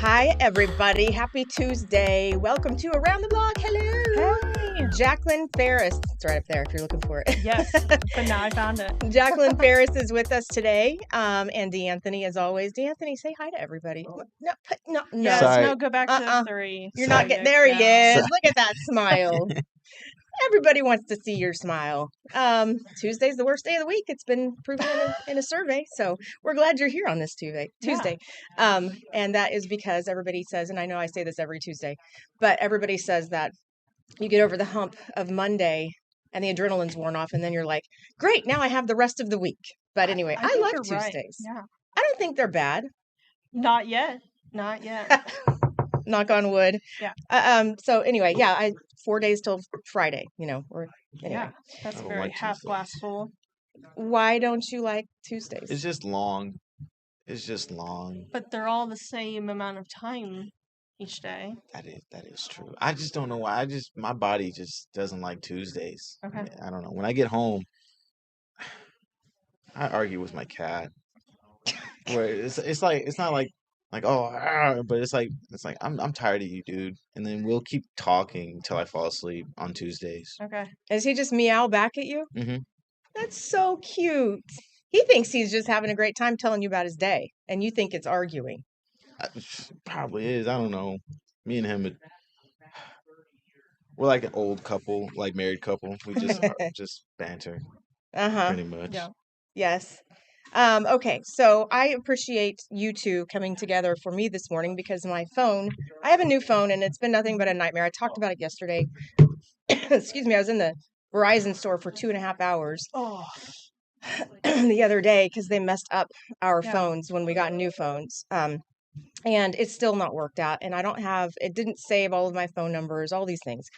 Hi, everybody. Happy Tuesday. Welcome to Around the Block. Hello. Hey. Jacqueline Ferris. It's right up there if you're looking for it. Yes, but now I found it. Jacqueline Ferris is with us today. And D'Anthony, as always. D'Anthony, say hi to everybody. No. Yes, Sorry. no, go back to Uh-uh. 3. You're So not getting there. He is. Sorry. Look at that smile. Everybody wants to see your smile. Tuesday's the worst day of the week. It's been proven in a survey. So we're glad you're here on this Tuesday. And that is because everybody says, and I know I say this every Tuesday, but everybody says that you get over the hump of Monday and the adrenaline's worn off, and then you're like, great, now I have the rest of the week. But anyway, I think like you're right. Tuesdays. Yeah. I don't think they're bad. Not yet. Knock on wood. Yeah. So anyway, 4 days till Friday, or anyway. Yeah, that's I don't very like half Tuesdays. glass full. Why don't you like Tuesdays? It's just long. It's just long. But they're all the same amount of time each day. That is true. I just don't know why. My body just doesn't like Tuesdays. Okay. I don't know. When I get home, I argue with my cat. Where it's like it's not like but it's like I'm tired of you, dude. And then we'll keep talking until I fall asleep on Tuesdays. Okay. Does he just meow back at you? Mm-hmm. That's so cute. He thinks he's just having a great time telling you about his day, and you think it's arguing. Probably is. I don't know. Me and him, we're like an old couple, like married couple. We just banter pretty much. Yeah. Yes. Okay, so I appreciate you two coming together for me this morning because I have a new phone and it's been nothing but a nightmare. I talked about it yesterday. Excuse me, I was in the Verizon store for 2.5 hours Oh, the other day because they messed up our Yeah. phones when we got new phones. And it's still not worked out. And it didn't save all of my phone numbers, all these things.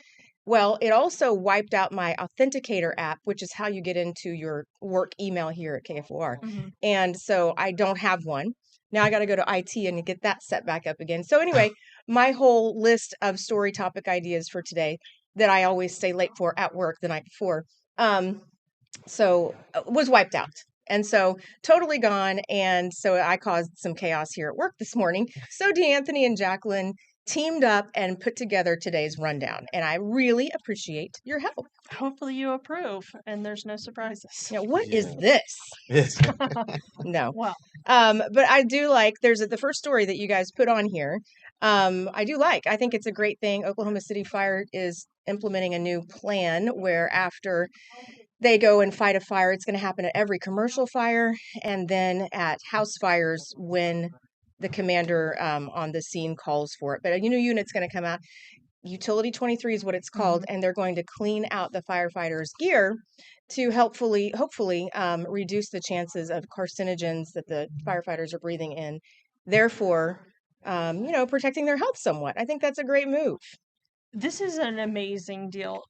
Well, it also wiped out my Authenticator app, which is how you get into your work email here at KFOR. mhm. And so I don't have one. Now I got to go to IT and get that set back up again. So anyway, my whole list of story topic ideas for today that I always stay late for at work the night before, was wiped out. And so totally gone. And so I caused some chaos here at work this morning. So D'Anthony and Jacqueline teamed up and put together today's rundown. And I really appreciate your help. Hopefully you approve and there's no surprises. What is Yeah. this? No. Well, But I do like, there's the first story that you guys put on here. I think it's a great thing. Oklahoma City Fire is implementing a new plan where after they go and fight a fire, it's going to happen at every commercial fire and then at house fires when the commander on the scene calls for it. But a new unit's going to come out. Utility 23 is what it's called, and they're going to clean out the firefighters' gear to hopefully reduce the chances of carcinogens that the firefighters are breathing in, therefore, protecting their health somewhat. I think that's a great move. this is an amazing deal.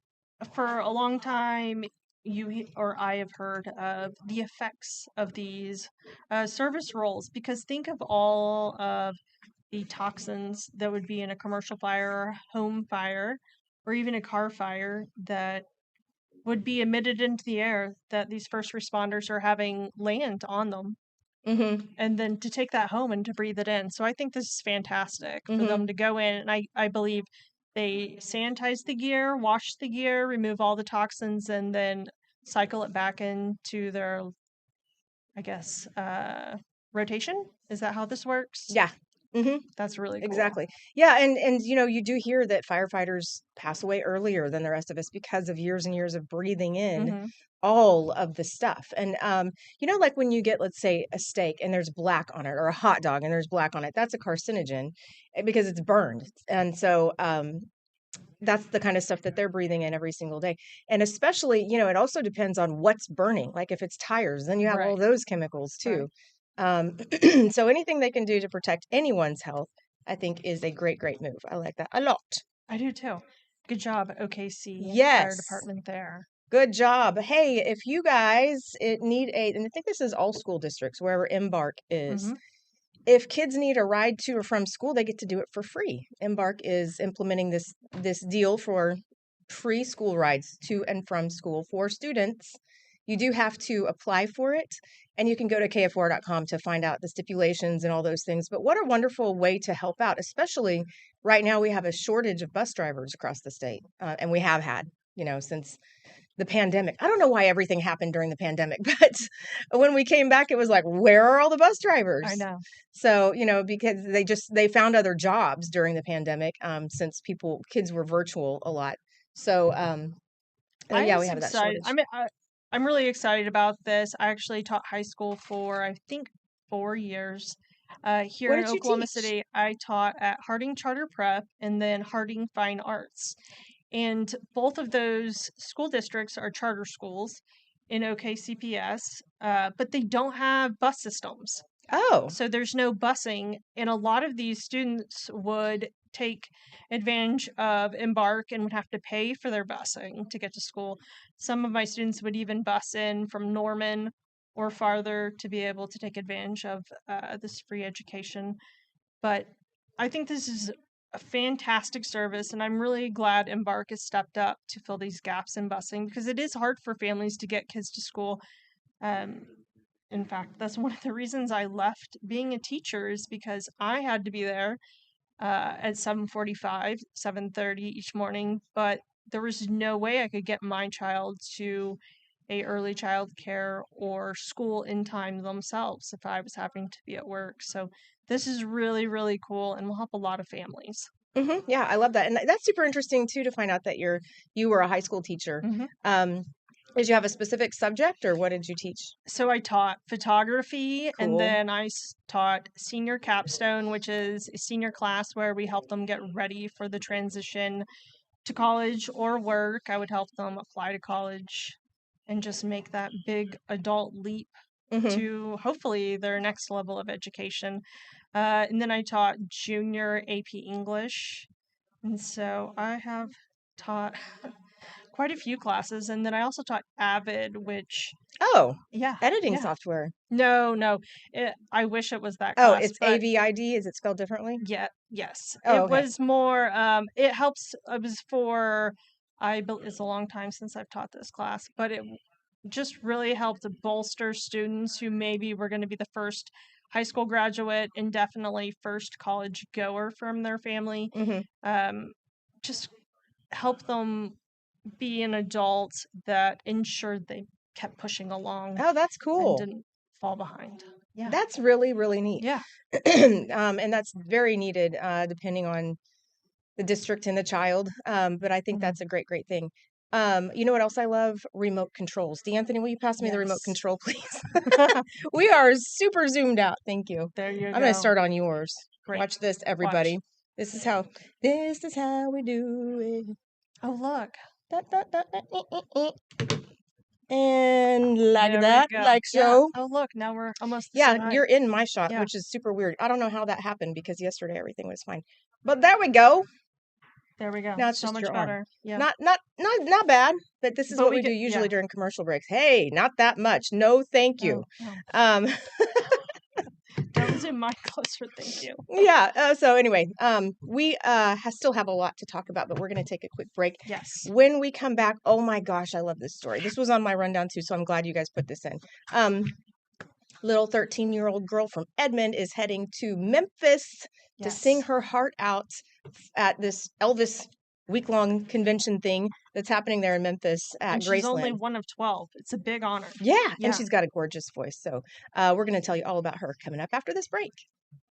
For a long time, I have heard of the effects of these service roles because think of all of the toxins that would be in a commercial fire, home fire, or even a car fire that would be emitted into the air that these first responders are having land on them. Mm-hmm. And then to take that home and to breathe it in. So I think this is fantastic for Mhm. them to go in. And I believe they sanitize the gear, wash the gear, remove all the toxins, and then cycle it back into their, I guess, rotation. Is that how this works? Yeah. Mm-hmm. That's really cool. Exactly. Yeah, and you do hear that firefighters pass away earlier than the rest of us because of years and years of breathing in Mhm. all of the stuff. And like when you get, let's say, a steak and there's black on it, or a hot dog and there's black on it, that's a carcinogen because it's burned. And so that's the kind of stuff that they're breathing in every single day. And especially, it also depends on what's burning. Like if it's tires, then you have all Right. those chemicals too. So anything they can do to protect anyone's health, I think is a great, great move. I like that a lot. I do too. Good job, OKC Fire Yes. Department there. Good job. Hey, if you guys need and I think this is all school districts, wherever Embark is. Mhm. If kids need a ride to or from school, they get to do it for free. Embark is implementing this deal for free school rides to and from school for students You do have to apply for it, and you can go to kfor.com to find out the stipulations and all those things. But what a wonderful way to help out, especially right now we have a shortage of bus drivers across the state, and we have had, since the pandemic. I don't know why everything happened during the pandemic, but when we came back, it was like, where are all the bus drivers? I know. So, because they found other jobs during the pandemic, since kids were virtual a lot. So, yeah, we I'm have that excited. shortage. I'm really excited about this. I actually taught high school for, I think, 4 years. Here What in did you Oklahoma teach? City, I taught at Harding Charter Prep and then Harding Fine Arts. And both of those school districts are charter schools in OKCPS, but they don't have bus systems. Oh, So there's no busing, and a lot of these students would take advantage of Embark and would have to pay for their busing to get to school. Some of my students would even bus in from Norman or farther to be able to take advantage of this free education. But I think this is a fantastic service, and I'm really glad Embark has stepped up to fill these gaps in busing because it is hard for families to get kids to school. Um, in fact, that's one of the reasons I left being a teacher is because I had to be there at 7:45, 7:30 each morning, but there was no way I could get my child to a early child care or school in time themselves if I was having to be at work. So this is really, really cool and will help a lot of families. yeah, I love that, and that's super interesting too to find out that you were a high school teacher. hmm Did you have a specific subject, or what did you teach? So I taught photography and Cool. then I taught senior capstone, which is a senior class where we help them get ready for the transition to college or work. I would help them apply to college and just make that big adult leap hmm to hopefully their next level of education. And then I taught junior AP English. And so I have taught quite a few classes. And then I also taught Avid, which, Oh, yeah, editing yeah. software. No. I wish it was that Oh, class, it's but AVID. Is it spelled differently? yeah, yes. Oh, It okay. was more, it helps, it was for, it's a long time since I've taught this class, but it just really helped bolster students who maybe were going to be the first high school graduate and definitely first college goer from their family. hmm Um, just help them be an adult that ensured they kept pushing along Oh, that's and cool. didn't fall behind. Yeah. That's really, really neat. Yeah. And that's very needed, depending on the district and the child. But I think Mhm. that's a great, great thing. You know what else I love? Remote controls. D'Anthony, will you pass me the remote Yes. control, please? We are super zoomed out. Thank you. There you I'm going to go. start on yours. Great. Watch this, Watch. everybody. This is how we do it. Oh, look. Da, da, da, da, and like There we that, go. like Yeah. so. Oh, look. Now we're almost the Yeah, same height. you're in my shot, Yeah. which is super weird. I don't know how that happened because yesterday everything was fine. But there we go. There we go. Now it's So just much your arm. better. Yeah. Not bad. But this is But what we we do get, usually yeah. during commercial breaks. Hey, not that much. No, thank you. No. Um, That was in my closer. Thank you. yeah. So anyway, we still have a lot to talk about, but we're going to take a quick break. Yes. When we come back, oh my gosh, I love this story. This was on my rundown too, so I'm glad you guys put this in. Little 13-year-old girl from Edmond is heading to Memphis to sing Yes. her heart out at this Elvis week-long convention thing that's happening there in Memphis at And she's only Graceland. one of 12. It's a big honor. Yeah, Yeah. and she's got a gorgeous voice. So we're going to tell you all about her coming up after this break.